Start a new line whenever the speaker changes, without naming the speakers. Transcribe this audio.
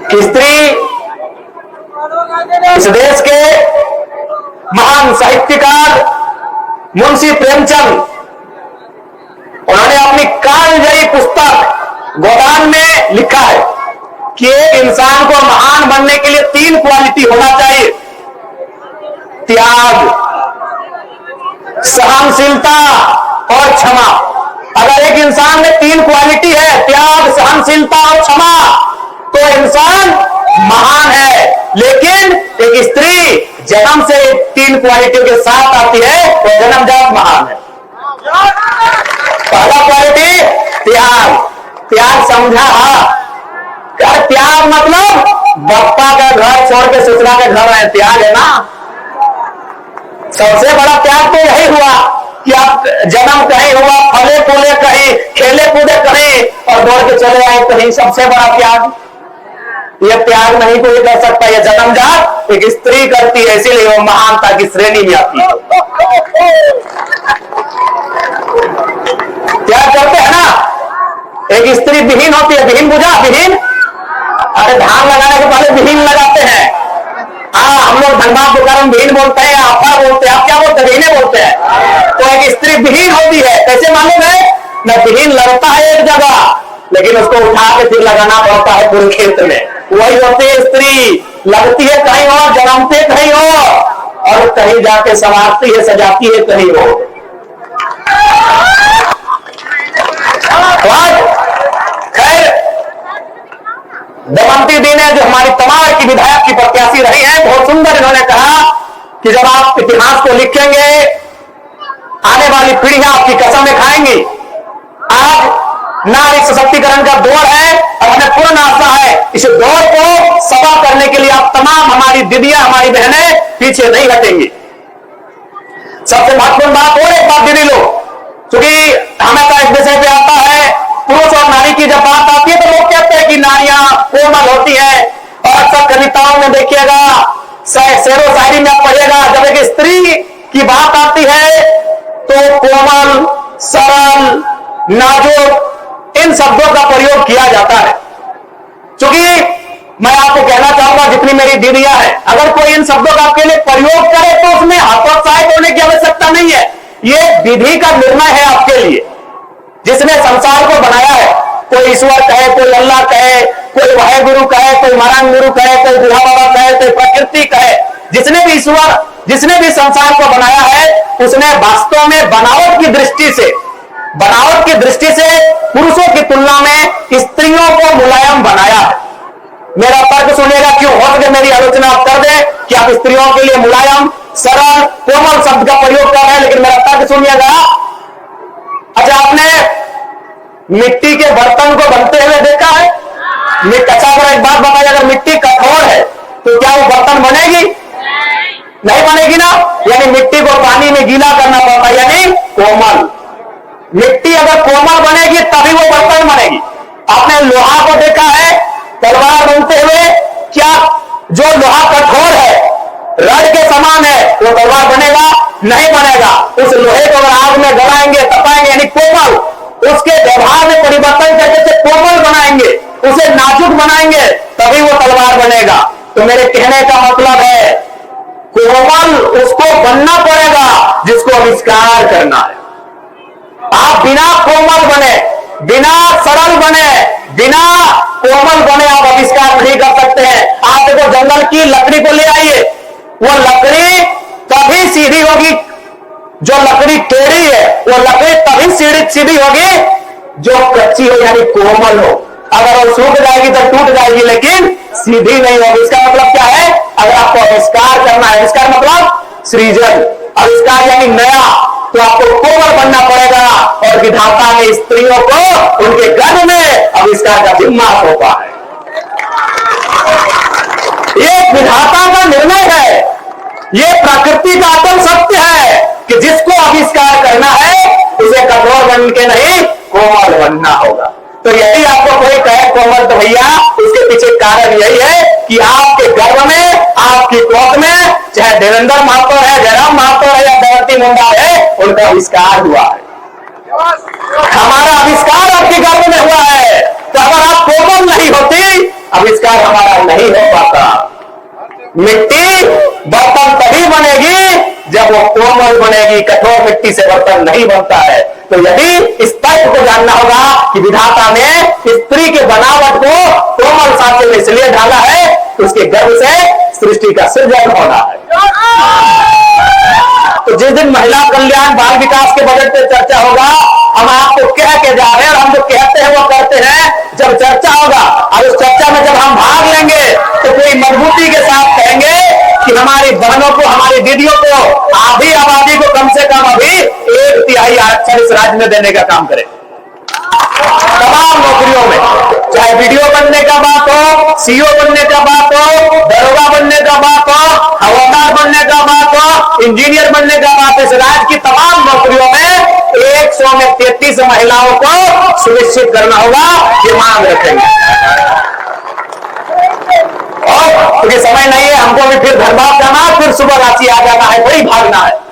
कि स्त्री इस देश के महान साहित्यकार मुंशी प्रेमचंद, उन्होंने अपनी कालजयी पुस्तक गोदान में लिखा है कि एक इंसान को महान बनने के लिए 3 क्वालिटी होना चाहिए: त्याग, सहनशीलता और क्षमा। अगर एक इंसान में 3 क्वालिटी है, त्याग, सहनशीलता और क्षमा, तो इंसान महान है। लेकिन एक स्त्री जन्म से 3 क्वालिटियों के साथ आती है, वो जन्मजात महान है। पहला क्वालिटी त्याग। त्याग समझा? क्या त्याग मतलब? बप्पा का घर छोड़ के ससुरा के घर आए, त्याग है ना। सबसे बड़ा त्याग तो यही हुआ कि आप जन्म कहीं हुआ, फले फूले कहीं, खेले कूदे कहीं और दौड़ के चले आए कहीं। सबसे बड़ा त्याग ये त्याग नहीं कोई कर सकता, ये जन्मजात एक स्त्री करती है, इसीलिए वो महानता की श्रेणी में आती है। त्याग करते हैं ना। एक स्त्री विहीन होती है, विहीन बुझा? विहीन, अरे धान लगाने के पहले विहीन लगाते हैं। हम लोग धनबाद बुखारम विहीन बोलते हैं, आपा बोलते हैं, आप क्या बोलते हैं? विहीने बोलते हैं। तो एक स्त्री विहीन होती है, कैसे मालूम है? न विहीन लगता है एक जगह, लेकिन उसको उठा के फिर लगाना पड़ता है पूरे खेत में। वही होती है स्त्री, लगती है कहीं और, जन्मते कहीं और कहीं जाके संवारती है, सजाती है कहीं और। खैर, दमयंती दी ने, जो हमारी तमाम की विधायक की प्रत्याशी रही है, बहुत सुंदर इन्होंने कहा कि जब आप इतिहास को लिखेंगे, आने वाली पीढ़ियां आपकी कसमें खाएंगी। आज नारी सशक्तिकरण का दौर है और हमें पूर्ण आशा है इस दौर को सफल करने के लिए आप तमाम, हमारी दीदियां, हमारी बहनें पीछे नहीं हटेंगी। सबसे महत्वपूर्ण बात और एक बात दीदी लोग, क्योंकि हमेशा इस विषय पे आता है, पुरुष और नारी की जब बात आती है तो लोग कहते हैं कि नारियां कोमल होती है, और अक्सर कविताओं में देखिएगा, शेरो शायरी में पढ़िएगा, जब एक स्त्री की बात आती है तो कोमल, सरल, नाजुक, इन शब्दों का प्रयोग किया जाता है। क्योंकि मैं आपको कहना चाहूंगा, जितनी मेरी दीदियां हैं, अगर कोई इन शब्दों का आपके लिए प्रयोग करे तो उसमें हतोत्साहित होने की आवश्यकता नहीं है। ये विधि का निर्णय है आपके लिए, जिसने संसार को बनाया है। कोई ईश्वर कहे, कोई अल्लाह कहे, कोई वाहे गुरु कहे, कोई महारान गुरु कहे, कोई बुढ़ा बाबा कहे, कोई प्रकृति कहे, जिसने भी ईश्वर, जिसने भी संसार को बनाया है, उसने वास्तव में बनावट की दृष्टि से पुरुषों की तुलना में स्त्रियों को मुलायम बनाया है। मेरा तर्क सुनिएगा, क्यों हो सके मेरी आलोचना आप कर दें कि आप स्त्रियों के लिए मुलायम, सरल, कोमल शब्द का प्रयोग कर रहे हैं, लेकिन मेरा तर्क सुनिएगा। अच्छा, आपने मिट्टी के बर्तन को बनते हुए देखा है? अच्छा, अगर एक बात बताइए, अगर मिट्टी कठोर है तो क्या वो बर्तन बनेगी? नहीं बनेगी ना। यानी मिट्टी को पानी में गीला करना पड़ता है, यानी कोमल। मिट्टी अगर कोमल बनेगी तभी वो बर्तन बनेगी। आपने लोहा को देखा है तलवार बनते हुए? क्या जो लोहा कठोर है, रड के समान है, वो तलवार बनेगा? नहीं बनेगा। उस लोहे को अगर आग में गलाएंगे, तपाएंगे, यानी कोमल, उसके व्यवहार में परिवर्तन करके उसे कोमल बनाएंगे, उसे नाजुक बनाएंगे, तभी वो तलवार बनेगा। तो मेरे कहने का मतलब है, कोमल उसको बनना पड़ेगा जिसको आविष्कार करना है। आप बिना कोमल बने, बिना सरल बने, बिना कोमल बने आप आविष्कार नहीं कर सकते हैं। आप देखो, जंगल की लकड़ी को ले आइए, वो लकड़ी तभी सीधी होगी, जो लकड़ी टेढ़ी है वो लकड़ी तभी सीधी होगी जो कच्ची हो, यानी कोमल हो। अगर वो सूख जाएगी तो टूट जाएगी, लेकिन सीधी नहीं होगी। इसका मतलब क्या है? अगर आपको आविष्कार करना है, आविष्कार मतलब सृजन, आविष्कार यानी नया, तो आपको कोमल बनना पड़ेगा। और विधाता ने स्त्रियों को उनके गर्भ में आविष्कार का जिम्मा सौंपा है। ये विधाता का निर्णय है, ये प्रकृति का अटल सत्य है कि जिसको आविष्कार करना है उसे कठोर बन के नहीं, कोमल बनना होगा। तो यही आपको कोई कहे कोमल, तो भैया उसके पीछे कारण यही है कि आपके गर्भ में, आपकी गोद में, चाहे देवेंद्र महतो है, जयराम महतो है या दमयंती मुंडा है, उनका आविष्कार हुआ है। हमारा आविष्कार आपके गर्भ में हुआ है। तो अगर आप कोमल नहीं होती, आविष्कार हमारा नहीं हो पाता। मिट्टी बर्तन तभी बनेगी जब वो कोमल बनेगी, कठोर मिट्टी से बर्तन नहीं बनता है। तो यदि इस तथ्य को जानना होगा कि विधाता ने स्त्री के बनावट को कोमल सांचे में इसलिए ढाला है तो उसके गर्भ से सृष्टि का सृजन होना है। तो जिस दिन महिला कल्याण बाल विकास के बजट पे चर्चा होगा, हम आपको कह के जा रहे हैं और हम जो कहते हैं वो करते हैं। जब चर्चा होगा और उस चर्चा में जब हम भाग लेंगे तो कोई मजबूती के साथ कहेंगे कि हमारी बहनों को, हमारी दीदियों को, आधी आबादी को कम से कम अभी 1/3 आरक्षण इस राज्य में देने का काम करें। तमाम नौकरियों में, चाहे वीडियो बनने का बात हो, सीईओ बनने का बात हो, दरोगा बनने का बात हो, हवलदार बनने का बात हो, इंजीनियर बनने का बात हो, इस राज्य की तमाम नौकरियों में 100 में 33 महिलाओं को सुनिश्चित करना होगा, ये मांग रखेंगे। और क्योंकि समय नहीं है, हमको भी फिर धनबाद जाना, फिर सुबह रांची आ जाना है, वही भागना है।